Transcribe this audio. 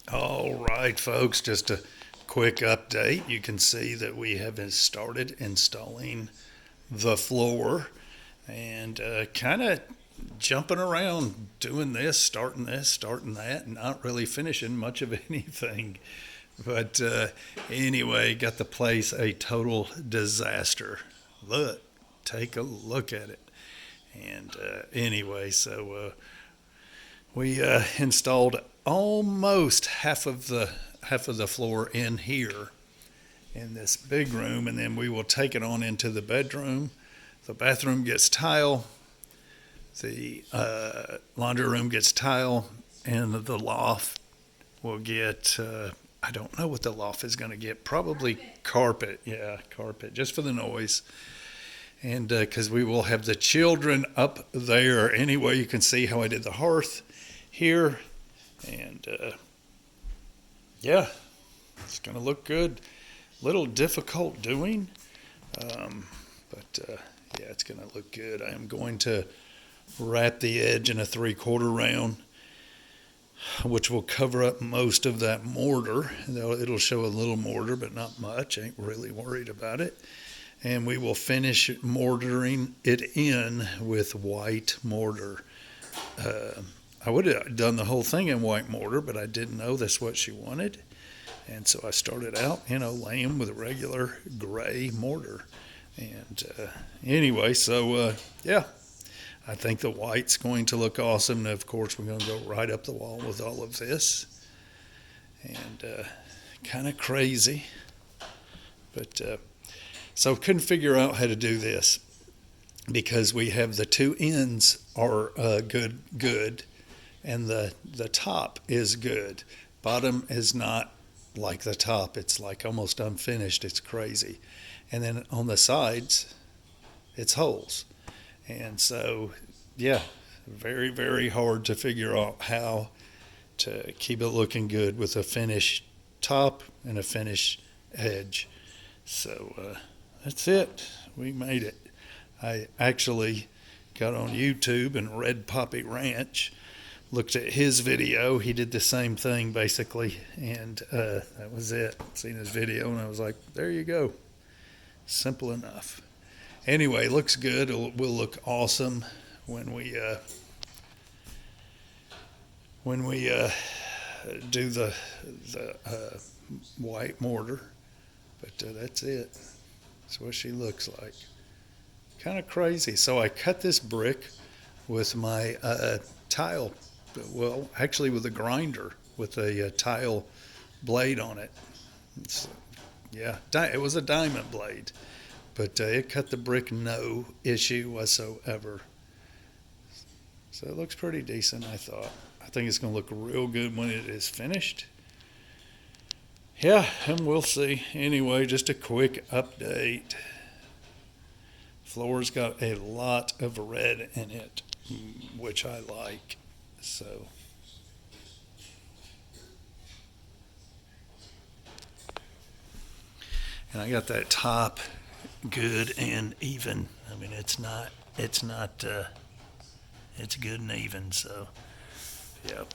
All right, folks, just a quick update. You can see that we have started installing the floor and kind of jumping around doing this, starting that, and not really finishing much of anything. But anyway, got the place a total disaster. Look, take a look at it. And anyway, so we installed almost half of the floor in here in this big room, and then we will take it on into the bedroom. The bathroom gets tile, the laundry room gets tile, and the loft will get. I don't know what the loft is going to get. Probably carpet. Yeah, carpet, just for the noise. And because we will have the children up there. Anyway, you can see how I did the hearth here. And yeah, it's going to look good. Little difficult doing, but yeah, it's going to look good. I am going to wrap the edge in a 3/4 round, which will cover up most of that mortar. It'll show a little mortar, but not much. Ain't really worried about it. And we will finish mortaring it in with white mortar. I would have done the whole thing in white mortar, but I didn't know that's what she wanted. And so I started out, laying with a regular gray mortar. And anyway, so yeah, I think the white's going to look awesome. And of course, we're going to go right up the wall with all of this. And kind of crazy. But so couldn't figure out how to do this because we have the two ends are good, and the top is good. Bottom is not like the top. It's like almost unfinished. It's crazy. And then on the sides, it's holes. And so, yeah, very, very hard to figure out how to keep it looking good with a finished top and a finished edge. So that's it. We made it. I actually got on YouTube and read Poppy Ranch, looked at his video. He did the same thing basically, and that was it. Seen his video, and I was like, there you go. Simple enough. Anyway, looks good. It will look awesome when we do the white mortar. But that's it. That's what she looks like. Kind of crazy. So I cut this brick with my tile. Well, actually with a grinder with a tile blade on it. Yeah, it was a diamond blade. But it cut the brick no issue whatsoever. So it looks pretty decent, I thought. I think it's going to look real good when it is finished. Yeah, and we'll see. Anyway, just a quick update. Floor's got a lot of red in it, which I like. So, and I got that top good and even. I mean, it's good and even. So, yep.